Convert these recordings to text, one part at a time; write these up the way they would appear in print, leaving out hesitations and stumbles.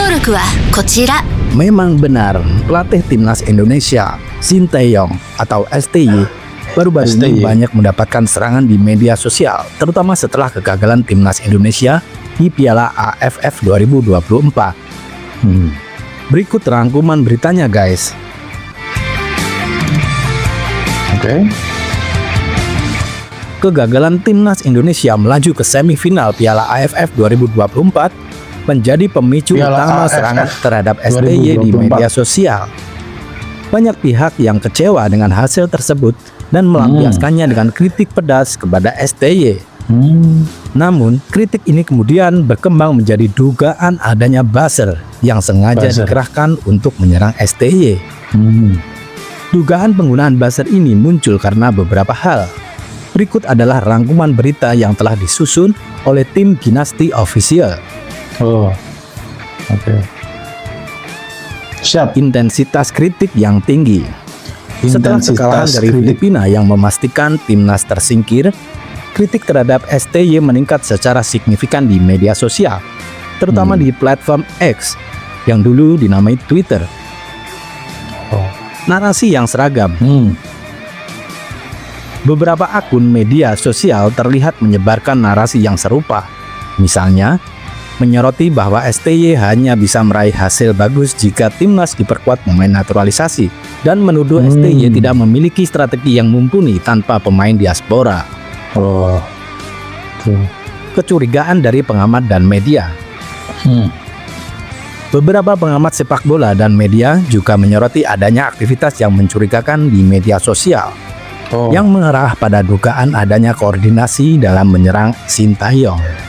登録はこちら。 Memang benar, pelatih timnas Indonesia, Sinteyong atau STY, baru-baru ini banyak mendapatkan serangan di media sosial, terutama setelah kegagalan timnas Indonesia di Piala AFF 2024. Berikut rangkuman beritanya, guys. Oke. Kegagalan timnas Indonesia melaju ke semifinal Piala AFF 2024 menjadi pemicu utama serangan terhadap STY di media sosial. Banyak pihak yang kecewa dengan hasil tersebut dan melampiaskannya dengan kritik pedas kepada STY. Namun, kritik ini kemudian berkembang menjadi dugaan adanya buzzer yang sengaja dikerahkan untuk menyerang STY. Dugaan penggunaan buzzer ini muncul karena beberapa hal. Berikut adalah rangkuman berita yang telah disusun oleh tim Dynasty Official. Oke. Siap. Intensitas kritik yang tinggi. Setelah kekalahan dari Filipina yang memastikan timnas tersingkir, kritik terhadap STY meningkat secara signifikan di media sosial, terutama di platform X yang dulu dinamai Twitter. Narasi yang seragam. Beberapa akun media sosial terlihat menyebarkan narasi yang serupa. Misalnya, menyoroti bahwa STY hanya bisa meraih hasil bagus jika timnas diperkuat pemain naturalisasi, dan menuduh STY tidak memiliki strategi yang mumpuni tanpa pemain diaspora. Kecurigaan dari pengamat dan media. Beberapa pengamat sepak bola dan media juga menyoroti adanya aktivitas yang mencurigakan di media sosial, yang mengarah pada dugaan adanya koordinasi dalam menyerang Sinteyong.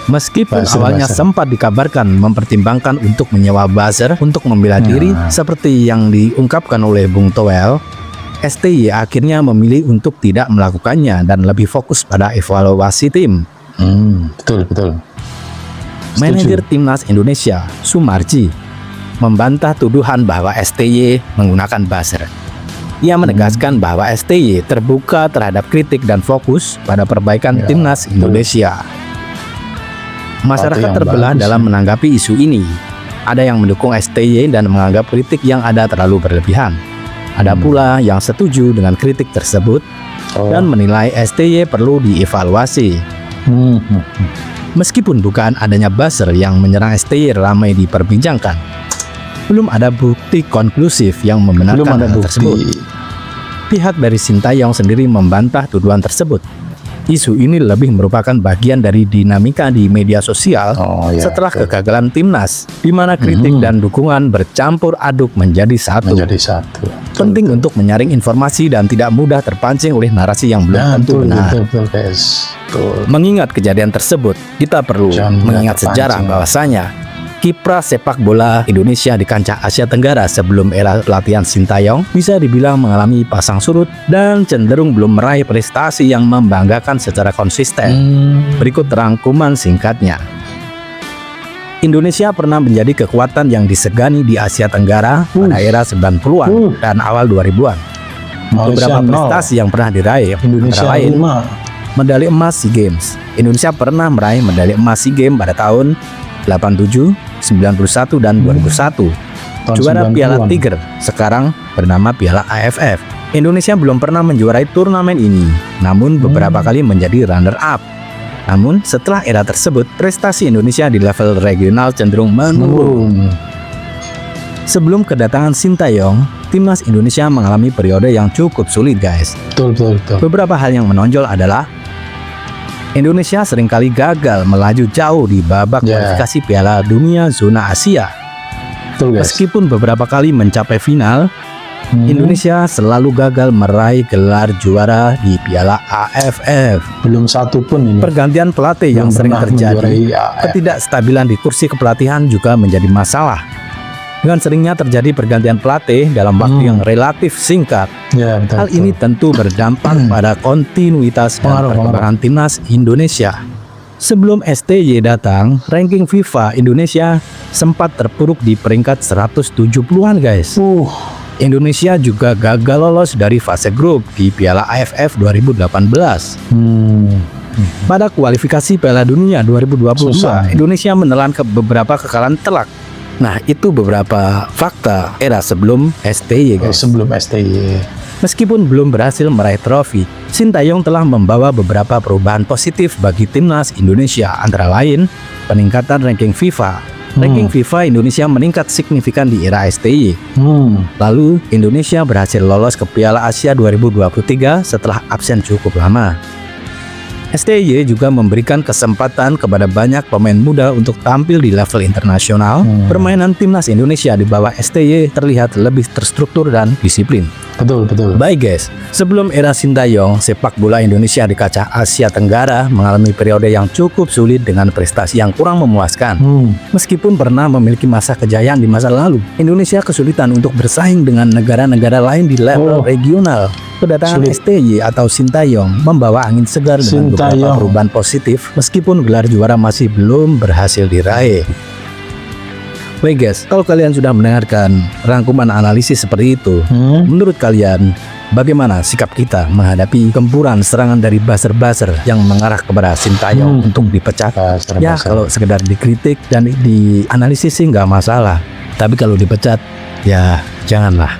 Meskipun awalnya sempat dikabarkan mempertimbangkan untuk menyewa buzzer untuk membela diri seperti yang diungkapkan oleh Bung Toel, STY akhirnya memilih untuk tidak melakukannya dan lebih fokus pada evaluasi tim. Betul. Manajer timnas Indonesia, Sumarji, membantah tuduhan bahwa STY menggunakan buzzer. Ia menegaskan bahwa STY terbuka terhadap kritik dan fokus pada perbaikan timnas Indonesia. Masyarakat terbelah dalam menanggapi isu ini. Ada yang mendukung STY dan menganggap kritik yang ada terlalu berlebihan. Ada pula yang setuju dengan kritik tersebut dan menilai STY perlu dievaluasi. Meskipun dugaan adanya buzzer yang menyerang STY ramai diperbincangkan, belum ada bukti konklusif yang membenarkan hal tersebut. Pihak dari Sinteyong sendiri membantah tuduhan tersebut. Isu ini lebih merupakan bagian dari dinamika di media sosial setelah kegagalan timnas, di mana kritik dan dukungan bercampur aduk menjadi satu. Penting untuk menyaring informasi dan tidak mudah terpancing oleh narasi yang belum tentu benar. Mengingat kejadian tersebut, kita perlu mengingat sejarah bahwasanya kiprah sepak bola Indonesia di kancah Asia Tenggara sebelum era pelatihan Sinteyong bisa dibilang mengalami pasang surut dan cenderung belum meraih prestasi yang membanggakan secara konsisten. Berikut rangkuman singkatnya. Indonesia pernah menjadi kekuatan yang disegani di Asia Tenggara pada era 90-an dan awal 2000-an. Beberapa prestasi yang pernah diraih antara lain medali emas SEA Games. Indonesia pernah meraih medali emas SEA Games pada tahun 87, 91, dan 2001. Juara Piala Tiger, sekarang bernama Piala AFF. Indonesia belum pernah menjuarai turnamen ini, namun beberapa kali menjadi runner-up. Namun setelah era tersebut, prestasi Indonesia di level regional cenderung menurun. Sebelum kedatangan Sinteyong, timnas Indonesia mengalami periode yang cukup sulit, guys. Betul. Beberapa hal yang menonjol adalah Indonesia seringkali gagal melaju jauh di babak kualifikasi Piala Dunia zona Asia. Meskipun beberapa kali mencapai final, Indonesia selalu gagal meraih gelar juara di Piala AFF. Belum satu pun ini. Pergantian pelatih yang sering terjadi, ketidakstabilan di kursi kepelatihan juga menjadi masalah. Dengan seringnya terjadi pergantian pelatih dalam waktu yang relatif singkat, hal ini tentu berdampak pada kontinuitas dan perkembangan timnas Indonesia. Sebelum STY datang, ranking FIFA Indonesia sempat terpuruk di peringkat 170-an, guys. Indonesia juga gagal lolos dari fase grup di Piala AFF 2018. Pada kualifikasi Piala Dunia 2022, Indonesia menelan beberapa kekalahan telak Nah, itu beberapa fakta era sebelum STY, guys. Sebelum STY. Meskipun belum berhasil meraih trofi, Sintayong telah membawa beberapa perubahan positif bagi timnas Indonesia, antara lain peningkatan ranking FIFA. Ranking FIFA Indonesia meningkat signifikan di era STY. Lalu, Indonesia berhasil lolos ke Piala Asia 2023 setelah absen cukup lama. STY juga memberikan kesempatan kepada banyak pemain muda untuk tampil di level internasional. Permainan timnas Indonesia di bawah STY terlihat lebih terstruktur dan disiplin. Betul. Baik guys, sebelum era Sintayong, sepak bola Indonesia di kancah Asia Tenggara mengalami periode yang cukup sulit dengan prestasi yang kurang memuaskan. Meskipun pernah memiliki masa kejayaan di masa lalu, Indonesia kesulitan untuk bersaing dengan negara-negara lain di level regional. Kedatangan STY atau Sintayong membawa angin segar dengan beberapa perubahan positif, meskipun gelar juara masih belum berhasil diraih. Baik guys, kalau kalian sudah mendengarkan rangkuman analisis seperti itu, menurut kalian bagaimana sikap kita menghadapi gempuran serangan dari buzzer-buzzer yang mengarah kepada Sintayong untuk dipecat? Ya, kalau sekedar dikritik dan dianalisis sih nggak masalah. Tapi kalau dipecat, ya janganlah.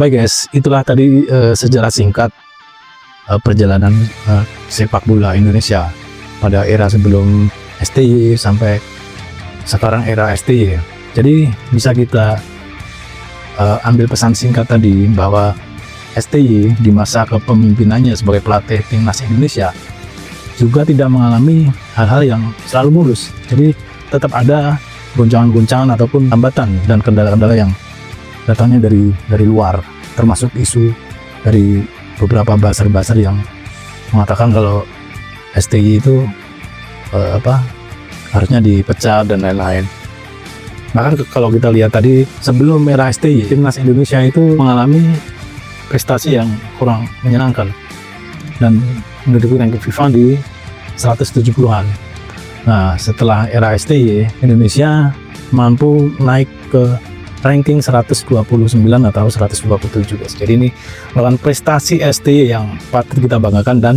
Baik guys, itulah tadi sejarah singkat perjalanan sepak bola Indonesia pada era sebelum STY sampai sekarang era STY. Jadi bisa kita ambil pesan singkat tadi bahwa STY di masa kepemimpinannya sebagai pelatih timnas Indonesia juga tidak mengalami hal-hal yang selalu mulus. Jadi tetap ada goncangan-goncangan ataupun hambatan dan kendala-kendala yang datangnya dari luar, termasuk isu dari beberapa buzzer-buzzer yang mengatakan kalau STY itu harusnya dipecat dan lain-lain. Bahkan kalau kita lihat tadi sebelum era STY, timnas Indonesia itu mengalami prestasi yang kurang menyenangkan dan menduduki ranking FIFA di 170-an. Nah, setelah era STY, Indonesia mampu naik ke ranking 129 atau 127 guys. Jadi ini merupakan prestasi STY yang patut kita banggakan dan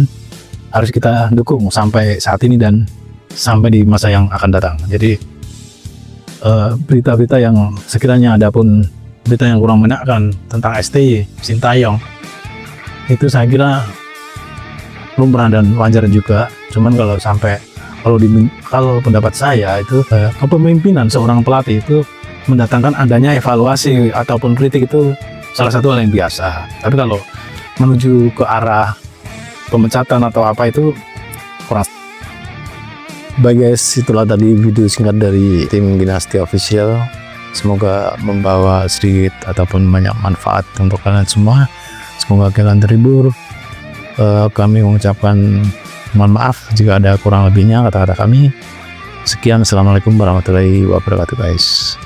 harus kita dukung sampai saat ini dan sampai di masa yang akan datang. Jadi berita-berita yang sekiranya ada pun berita yang kurang menyenangkan tentang STY, Sintayong, itu saya kira lumrah dan wajar juga. Cuman kalau sampai kalau pendapat saya itu kepemimpinan seorang pelatih itu mendatangkan adanya evaluasi ataupun kritik itu salah satu hal yang biasa. Tapi kalau menuju ke arah pemecatan atau apa itu kurang. Baik guys, itulah tadi video singkat dari tim Dinasti Official. Semoga membawa sedikit ataupun banyak manfaat untuk kalian semua. Semoga kalian terhibur. Kami mengucapkan mohon maaf jika ada kurang lebihnya kata-kata kami. Sekian, assalamualaikum warahmatullahi wabarakatuh guys.